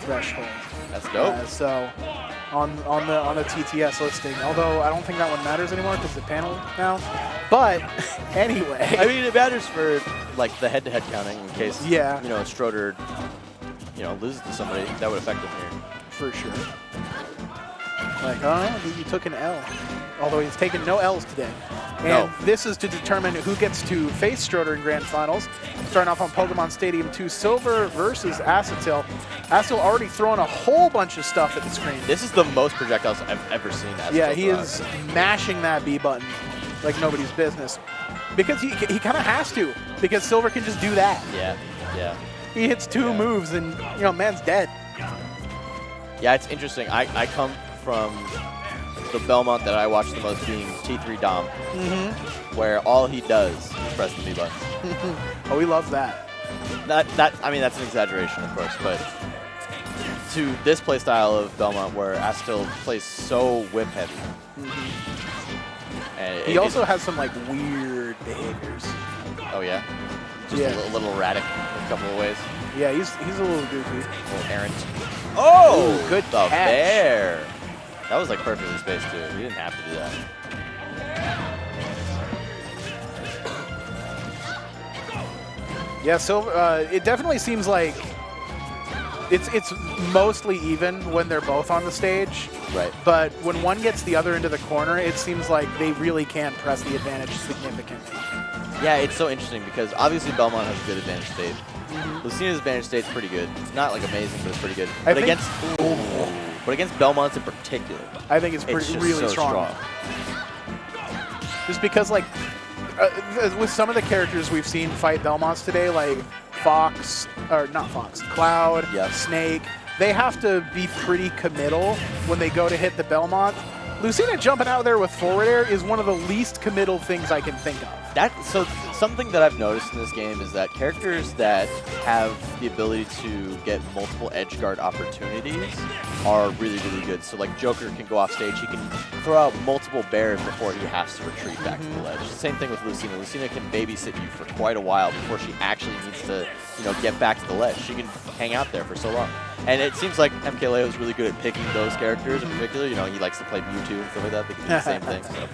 threshold. That's dope. So on the TTS listing, although I don't think that one matters anymore because it's a panel now. But anyway, I mean, it matters for like the head-to-head counting in case Stroder loses to somebody that would affect him here. For sure. Like, oh, you took an L. Although he's taken no L's today. And this is to determine who gets to face Stroder in Grand Finals. Starting off on Pokemon Stadium 2, Silver versus Asotil. Asotil already throwing a whole bunch of stuff at the screen. This is the most projectiles I've ever seen Asotil Yeah, he is mashing that B button like nobody's business. Because he kind of has to, because Silver can just do that. Yeah. He hits two moves and, man's dead. Yeah, it's interesting. I come from the Belmont that I watch the most being T3 Dom, where all he does is press the B button. Oh, we love that. I mean, that's an exaggeration, of course, but to this play style of Belmont where Asotil plays so whip heavy. And he also has some like weird behaviors. Oh yeah? Just a little erratic in a couple of ways. Yeah, he's a little goofy. A little errant. Oh! Ooh, good the catch. bear! That was like perfectly spaced too. He didn't have to do that. Yeah, Silver. It definitely seems like it's mostly even when they're both on the stage. Right. But when one gets the other into the corner, it seems like they really can press the advantage significantly. Yeah, it's so interesting because obviously Belmont has a good advantage state. Lucina's advantage state's pretty good. It's not like amazing, but it's pretty good. But against Belmont's in particular, I think it's really so strong. Just because, like, with some of the characters we've seen fight Belmonts today, like Cloud, Snake, they have to be pretty committal when they go to hit the Belmont. Lucina jumping out there with forward air is one of the least committal things I can think of. So something that I've noticed in this game is that characters that have the ability to get multiple edge guard opportunities are really, really good. So like Joker can go off stage, he can throw out multiple bears before he has to retreat back to the ledge. Same thing with Lucina. Lucina can babysit you for quite a while before she actually needs to, get back to the ledge. She can hang out there for so long. And it seems like MKLeo is really good at picking those characters in particular. He likes to play Mewtwo and stuff like that. They can do the same thing. So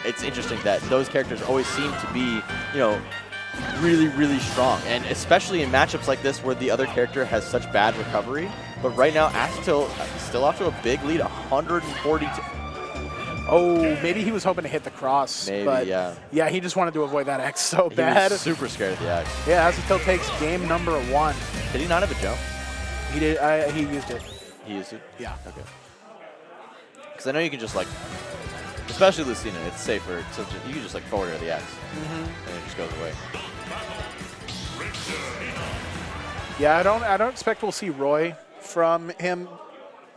it's interesting that those characters always seem to be, really, really strong. And especially in matchups like this where the other character has such bad recovery. But right now, Asotil still off to a big lead, 142. Oh, maybe he was hoping to hit the cross. Maybe, but yeah, he just wanted to avoid that X so bad. He was super scared of the X. Yeah, Asotil takes game number 1. Did he not have a jump? He did. He used it. He used it? Yeah. Okay. Because I know you can just like, especially Lucina, it's safer. So you can just like forward air the X, and it just goes away. Yeah, I don't expect we'll see Roy from him,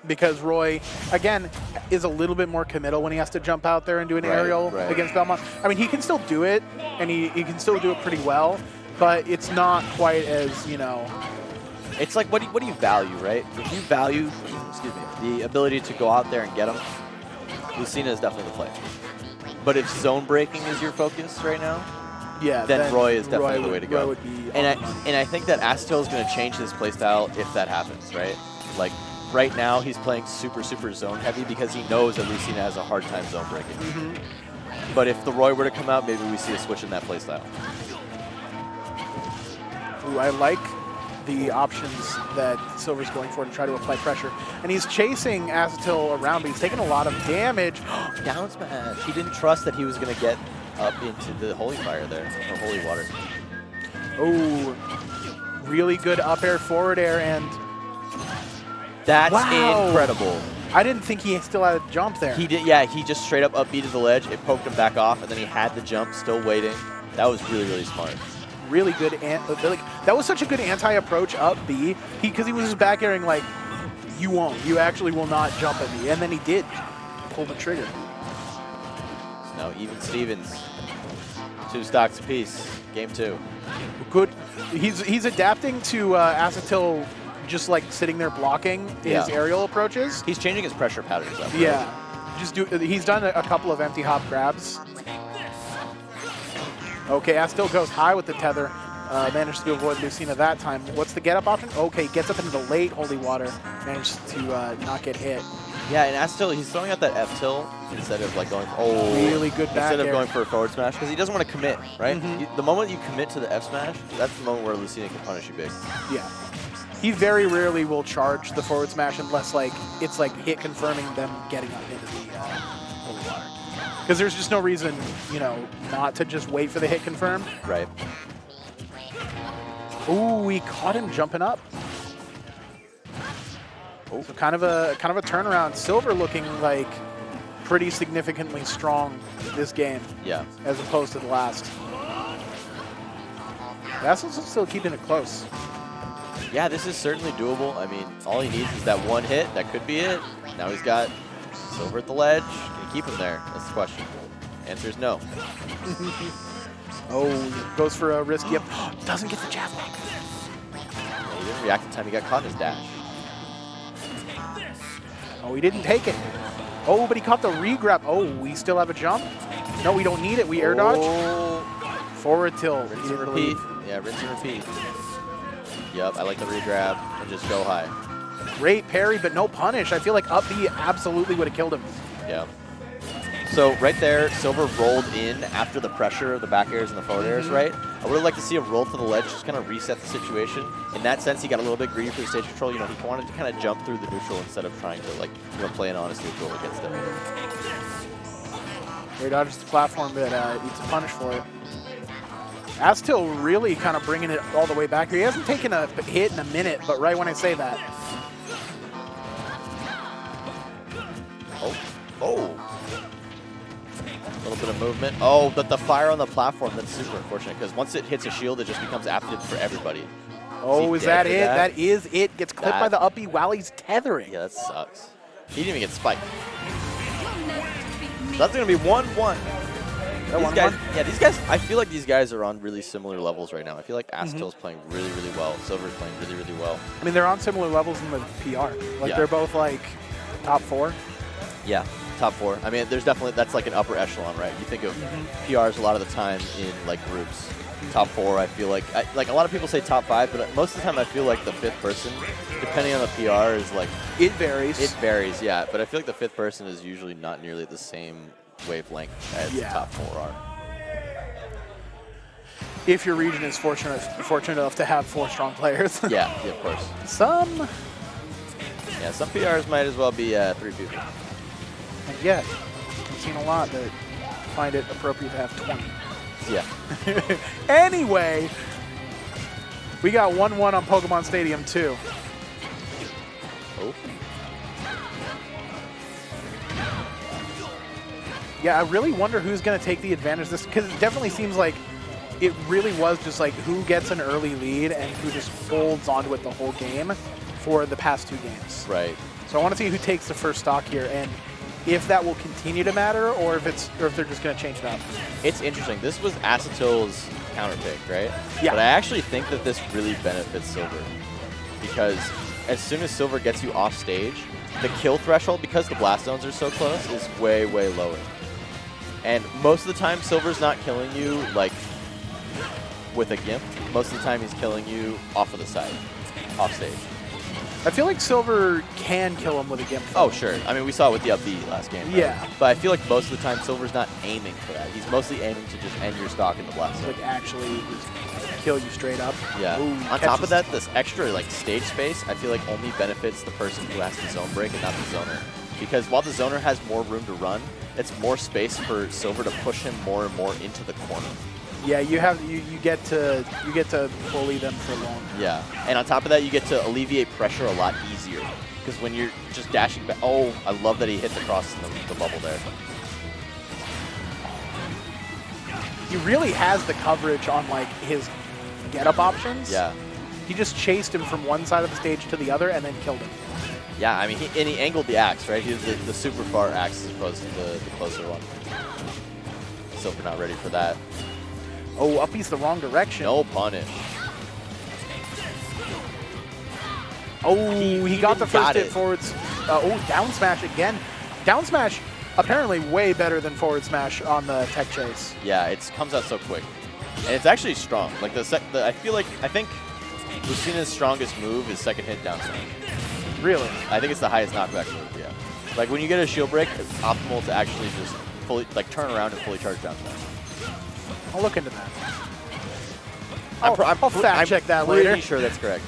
because Roy, again, is a little bit more committal when he has to jump out there and do an aerial against Belmont. I mean, he can still do it, and he can still do it pretty well, but it's not quite as, It's like, what do you value, right? If you value, the ability to go out there and get them, Lucina is definitely the play. But if zone breaking is your focus right now, then Roy is definitely the way to go. Roy would be and I think that Asotil is going to change his playstyle if that happens, right? Like, right now, he's playing super, super zone heavy because he knows that Lucina has a hard time zone breaking. But if the Roy were to come out, maybe we see a switch in that playstyle. Ooh, I like the options that Silver's going for to try to apply pressure. And he's chasing Asotil around, but he's taking a lot of damage. Down smash. He didn't trust that he was going to get up into the holy fire there, or holy water. Oh, really good up air, forward air, and that's incredible. I didn't think he still had a jump there. He did, yeah. He just straight up upbeat to the ledge. It poked him back off, and then he had the jump, still waiting. That was really, really smart. Really good, that was such a good anti-approach up B, because he was just back airing like, you actually will not jump at me, and then he did pull the trigger. So now even Stevens, 2 stocks apiece, game 2. Good, he's adapting to Asotil just like sitting there blocking his aerial approaches. He's changing his pressure patterns up. Right? Yeah, he's done a couple of empty hop grabs. Okay, Asotil goes high with the tether. Managed to avoid Lucina that time. What's the get-up option? Okay, gets up into the late Holy Water. Managed to not get hit. Yeah, and Asotil, he's throwing out that F-tilt instead of like going, really good back instead of air. going for a forward smash, because he doesn't want to commit, right? The moment you commit to the F smash, that's the moment where Lucina can punish you big. Yeah. He very rarely will charge the forward smash unless like it's like hit confirming them getting up into the Holy Water. Because there's just no reason, you know, not to just wait for the hit confirm. Right. Ooh, we caught him jumping up. Oh, so kind of a turnaround. Silver looking like pretty significantly strong this game. Yeah. As opposed to the last. That's also still keeping it close. Yeah, this is certainly doable. I mean, all he needs is that one hit. That could be it. Now he's got Silver at the ledge. Can he keep him there? That's the question. Answer is no. Oh, goes for a risky up. Doesn't get the jab back. Yeah, he didn't react in time. He got caught in his dash. Oh, he didn't take it. Oh, but he caught the re-grab. Oh, we still have a jump? No, we don't need it. We air dodge. Forward tilt. Rinse and repeat. Yeah, rinse and repeat. Yep, I like the re-grab and just go high. Great parry, but no punish. I feel like up B absolutely would have killed him. Yeah. So right there, Silver rolled in after the pressure of the back airs and the forward airs, right? I would have liked to see him roll to the ledge, just kind of reset the situation. In that sense, he got a little bit greedy for the stage control. You know, he wanted to kind of jump through the neutral instead of trying to, like, you know, play an honest neutral against him. Air dodges the platform, but eats a punish for it. Asotil really kind of bringing it all the way back here. He hasn't taken a hit in a minute, but right when I say that. Oh. A little bit of movement. Oh, but the fire on the platform, that's super unfortunate, because once it hits a shield, it just becomes active for everybody. Oh, is that it? That is it. Gets clipped by the up B while he's tethering. Yeah, that sucks. He didn't even get spiked. That's going to be 1-1. These guys, I feel like these guys are on really similar levels right now. I feel like Asotil's playing really, really well. Silver's playing really, really well. I mean, they're on similar levels in the PR. Like, they're both, like, top 4. Yeah, top 4. I mean, there's definitely, that's like an upper echelon, right? You think of PRs a lot of the time in, like, groups. Top 4, I feel like, like, a lot of people say top 5, but most of the time I feel like the 5th person, depending on the PR, is like... It varies. It varies, yeah. But I feel like the 5th person is usually not nearly the same wavelength as the top 4 are. If your region is fortunate enough to have 4 strong players. Yeah, of course. Some PRs might as well be 3 people. And yet, I've seen a lot that find it appropriate to have 20. Yeah. Anyway, we got 1-1 on Pokemon Stadium 2. Oh. Yeah, I really wonder who's going to take the advantage of this, because it definitely seems like it really was just like who gets an early lead and who just holds onto it the whole game for the past 2 games. Right. So I want to see who takes the first stock here and if that will continue to matter or if they're just going to change it up. It's interesting. This was Asotil's counter pick, right? Yeah. But I actually think that this really benefits Silver because as soon as Silver gets you off stage, the kill threshold, because the blast zones are so close, is way, way lower. And most of the time, Silver's not killing you like with a gimp. Most of the time, he's killing you off of the side, off stage. I feel like Silver can kill him with a gimp. Oh, sure. I mean, we saw it with the up B last game. Right? Yeah. But I feel like most of the time, Silver's not aiming for that. He's mostly aiming to just end your stock in the blast zone. Like actually kill you straight up. Yeah. Ooh, on top of that, this extra like stage space, I feel like only benefits the person who has the zone break and not the zoner. Because while the zoner has more room to run, it's more space for Silver to push him more and more into the corner. Yeah, you get to bully them for long. Yeah, and on top of that, you get to alleviate pressure a lot easier. Because when you're just dashing back, oh, I love that he hit the cross in the bubble there. He really has the coverage on like his get-up options. Yeah. He just chased him from one side of the stage to the other and then killed him. Yeah, I mean, he angled the axe, right? He was the super far axe as opposed to the closer one. Silver not ready for that. Oh, up B's the wrong direction. No punish. Oh, he got the first hit forwards. Oh, down smash again. Down smash, apparently way better than forward smash on the tech chase. Yeah, it comes out so quick. And it's actually strong. Like I think Lucina's strongest move is second hit down smash. Really? I think it's the highest knockback move, yeah. Like when you get a shield break, it's optimal to actually just fully, like turn around and fully charge down smash. I'll look into that. I'll fact check that later. I'm pretty sure that's correct.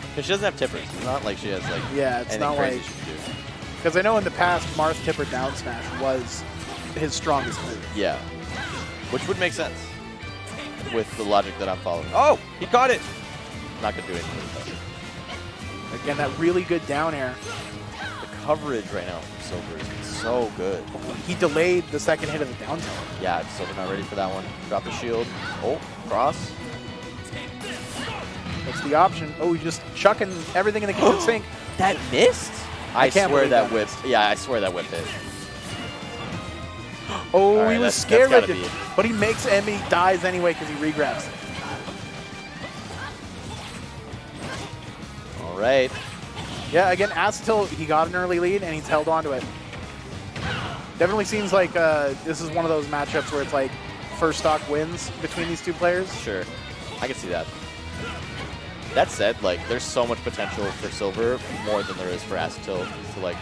Because she doesn't have tippers. It's not like she has like it's not crazy like, she can do. because I know in the past Marth tipper down smash was his strongest move. Yeah. Which would make sense with the logic that I'm following. Oh, he caught it. Not gonna do anything with it. Again, that really good down air. The coverage right now from Silver is so good. He delayed the second hit of the down tilt. Yeah, Silver not ready for that one. Drop the shield. Oh, cross. That's the option. Oh, he's just chucking everything in the kitchen sink. That missed? I can't swear believe that that whip. Yeah, I swear that whip hit. Oh, All right, he was that's scared, gotta be it. but he makes it and he dies anyway because he regrabs it. All right. Yeah, again, Asotil, he got an early lead and he's held on to it. Definitely seems like this is one of those matchups where it's like first stock wins between these two players. Sure. I can see that. That said, like, there's so much potential for Silver, more than there is for Asotil to, like,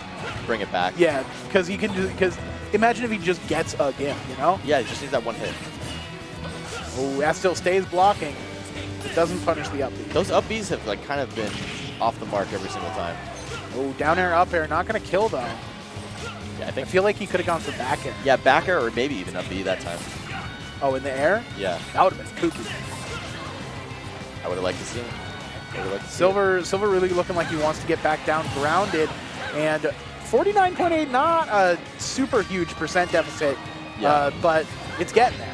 bring it back. Yeah, because he can do, because imagine if he just gets a gimp, you know? Yeah, he just needs that one hit. Oh, Asotil stays blocking. It doesn't punish the up B. Those up Bs have, like, kind of been off the mark every single time. Oh, down air, up air, not going to kill, though. Yeah, I feel like he could have gone for back air. Yeah, back air or maybe even up B that time. Oh, in the air? Yeah. That would have been kooky. I would have liked to see it. Silver really looking like he wants to get back down grounded, and 49.8, not a super huge percent deficit, but it's getting there.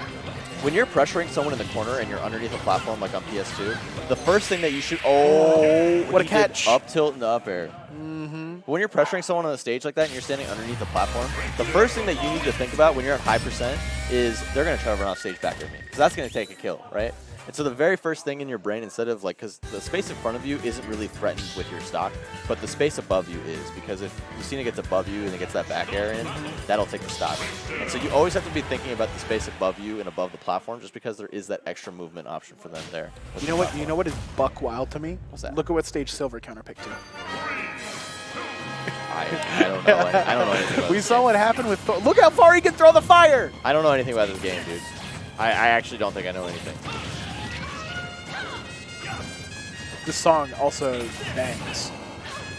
When you're pressuring someone in the corner and you're underneath a platform like on PS2, the first thing that you should what a catch! Up tilt and the up air. When you're pressuring someone on the stage like that and you're standing underneath the platform, the first thing that you need to think about when you're at high percent is they're going to try to run off stage back at me, because that's going to take a kill, right? And so the very first thing in your brain, instead of like, because the space in front of you isn't really threatened with your stock, but the space above you is, because if Lucina gets above you and it gets that back air in, that'll take the stock. And so you always have to be thinking about the space above you and above the platform, just because there is that extra movement option for them there. You know what? You know what is buck wild to me? What's that? Look at what stage Silver counterpicked to. I don't know. I don't know anything about We this saw game. what happened with. Look how far he can throw the fire. I don't know anything about this game, dude. I actually don't think I know anything. This song also bangs.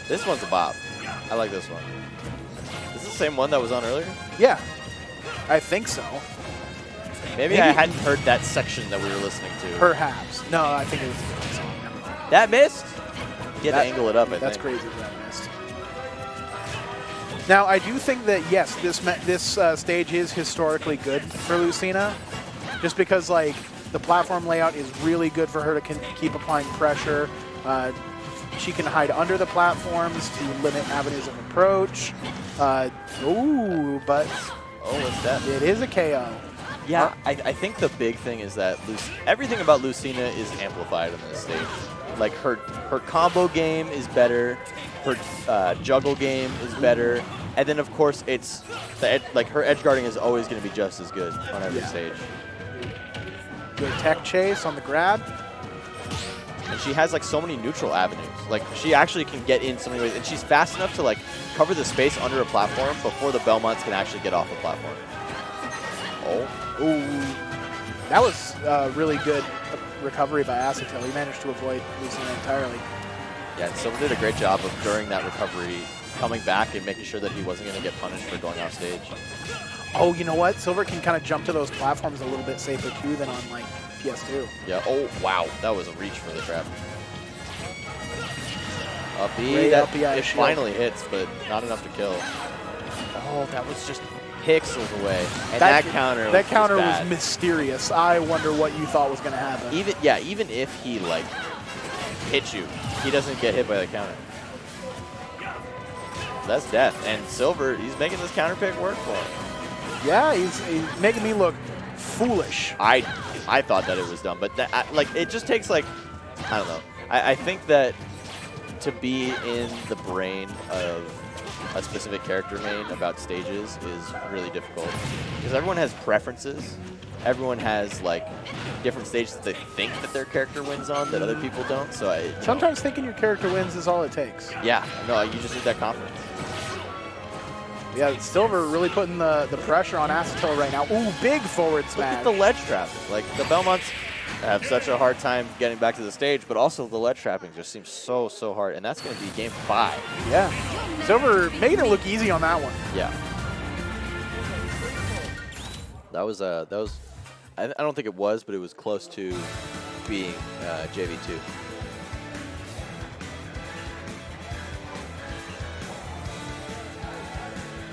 This one's a bop. I like this one. Is this the same one that was on earlier? Yeah, I think so. Maybe I hadn't heard that section that we were listening to. Perhaps. No, I think it was a different song. Never mind. That missed? You had to angle it up, I think. That's crazy that missed. Now, I do think that, yes, this stage is historically good for Lucina, just because, like, the platform layout is really good for her to keep applying pressure. She can hide under the platforms to limit avenues of approach. But what's that? It is a KO. Yeah, I think the big thing is that everything about Lucina is amplified on this stage. Like her combo game is better, her juggle game is better, and then of course it's like her edge guarding is always going to be just as good on every stage. Good tech chase on the grab. And she has like so many neutral avenues. Like she actually can get in so many ways, and she's fast enough to like cover the space under a platform before the Belmonts can actually get off the platform. Ooh, that was really good recovery by Asotil. He managed to avoid Lucina entirely. Yeah, and Silver did a great job of during that recovery coming back and making sure that he wasn't going to get punished for going off stage. Oh, you know what? Silver can kind of jump to those platforms a little bit safer too than on like PS2. Yeah. Oh, wow. That was a reach for the trap. Up B. That it finally hits, but not enough to kill. Oh, that was just pixels away. And that counter. That counter was mysterious. I wonder what you thought was going to happen. Even if he like hits you, he doesn't get hit by the counter. That's death. And Silver, he's making this counter pick work for him. Yeah, he's making me look foolish. I thought that it was dumb, but that, like it just takes like, I don't know. I think that to be in the brain of a specific character main about stages is really difficult because everyone has preferences. Everyone has like different stages that they think that their character wins on that other people don't. So sometimes thinking your character wins is all it takes. Yeah, no, you just need that confidence. Yeah, Silver really putting the pressure on Asotil right now. Ooh, big forward smash. Look at the ledge trapping. Like the Belmonts have such a hard time getting back to the stage, but also the ledge trapping just seems so hard, and that's going to be game 5. Yeah, Silver made it look easy on that one. Yeah. That was I don't think it was, but it was close to being JV2.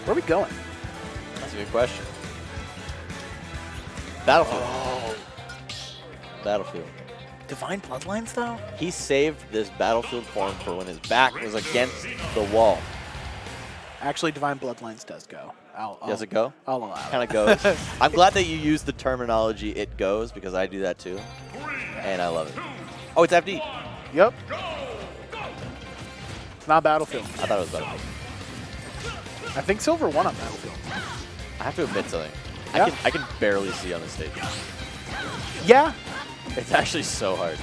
Where are we going? That's a good question. Battlefield. Oh. Battlefield. Divine Bloodlines, though? He saved this Battlefield form for when his back was against the wall. Actually, Divine Bloodlines does go. Does it go? I'll allow it. Kind of goes. I'm glad that you used the terminology "it goes" because I do that too, and I love it. Oh, it's FD. Yep. It's not Battlefield. I thought it was Battlefield. I think Silver won on Battlefield. I have to admit something. Yeah. I can barely see on the stage. Yeah. It's actually so hard.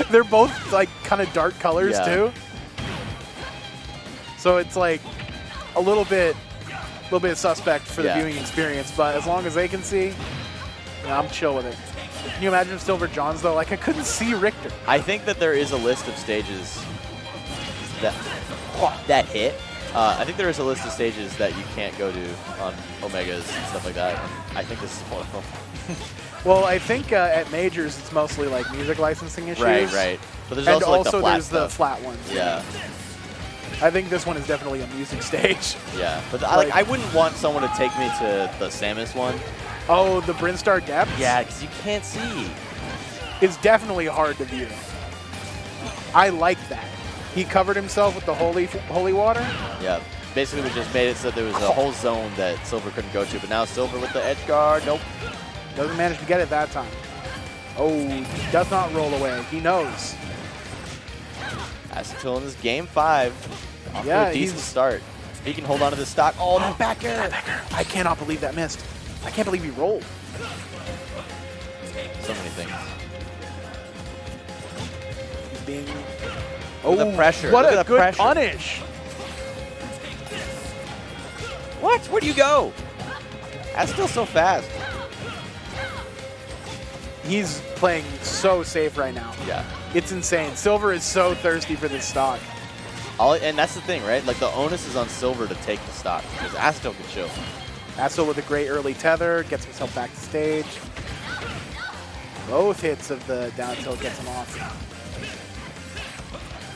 They're both like kind of dark colors too. So it's like a little bit suspect for the viewing experience, but as long as they can see, I'm chill with it. Can you imagine if Silver Johns though? Like I couldn't see Richter. I think that there is a list of stages that hit. I think there is a list of stages that you can't go to on Omegas and stuff like that. And I think this is one of them. Well, I think at majors it's mostly like music licensing issues. Right. But there's and also like there's the flat ones. Yeah. I think this one is definitely a music stage. Yeah, but I wouldn't want someone to take me to the Samus one. Oh, the Brinstar Depths? Yeah, because you can't see. It's definitely hard to view. I like that. He covered himself with the holy water. Yeah, basically we just made it so there was a whole zone that Silver couldn't go to, but now Silver with the edge guard, nope. Doesn't manage to get it that time. Oh, does not roll away. He knows. Asotil in this game 5. Off to a decent start. He can hold on to the stock. Oh, that back air. I cannot believe that missed. I can't believe he rolled. So many things. He's being... Oh, the pressure. What Look a at the good pressure. punish. What? Where do you go? That's still so fast. He's playing so safe right now. Yeah. It's insane. Silver is so thirsty for this stock. And that's the thing, right? Like, the onus is on Silver to take the stock, because Asotil can chill. Asotil with a great early tether, gets himself back to stage. Both hits of the down tilt gets him off.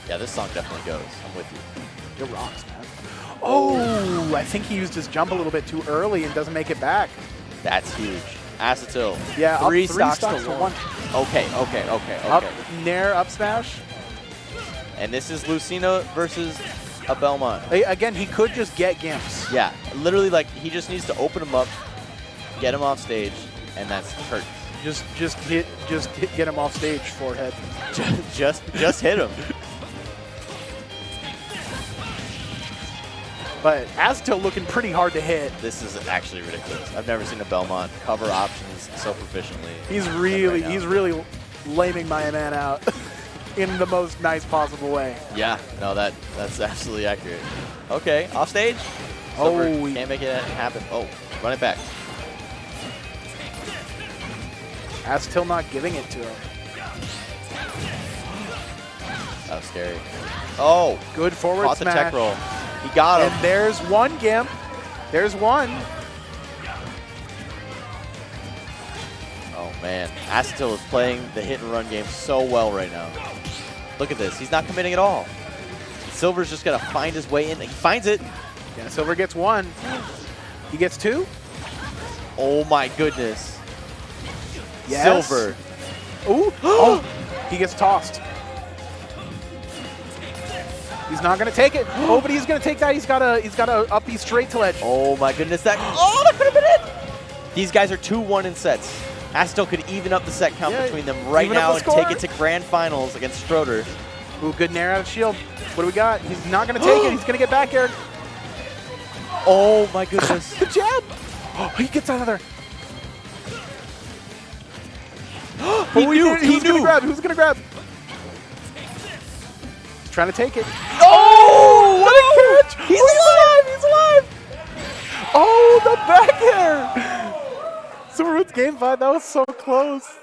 Yeah, this song definitely goes. I'm with you. You're rocks, man. Oh, I think he used his jump a little bit too early and doesn't make it back. That's huge. Asotil. Yeah, three up 3 stocks stocks to to 1. 1. Okay. Up, nair, up smash. And this is Lucina versus a Belmont. Again, he could just get Gimps. Yeah, literally, like, he just needs to open him up, get him off stage, and that's hurt. Just get him off stage, forehead. just hit him. But Asotil looking pretty hard to hit. This is actually ridiculous. I've never seen a Belmont cover options so proficiently. He's really laming my man out in the most nice possible way. Yeah, no, that's absolutely accurate. Okay, off stage. Silver can't make it happen. Oh, run it back. Asotil not giving it to him. That was scary. Oh, good forward caught smash. The tech roll. He got him. And there's one Gimp. There's one. Oh, man. Asotil is playing the hit-and-run game so well right now. Look at this. He's not committing at all. Silver's just going to find his way in. He finds it. Yeah, Silver gets 1. He gets 2. Oh, my goodness. Yes. Silver. Ooh. Oh, he gets tossed. He's not going to take it. Oh, but he's going to take that. He's got a up B straight to ledge. Oh, my goodness. That could have been it. These guys are 2-1 in sets. Asotil could even up the set count between them right now and take it to grand finals against Stroder. Ooh, good nair out of shield. What do we got? He's not going to take it. He's going to get back air. Oh my goodness. The jab. Oh, he gets another. He knew. Who's going to grab? Who's going to grab? He's trying to take it. Oh, What a catch! He's alive! He's alive! Oh, the back air! Super Roots game 5, that was so close.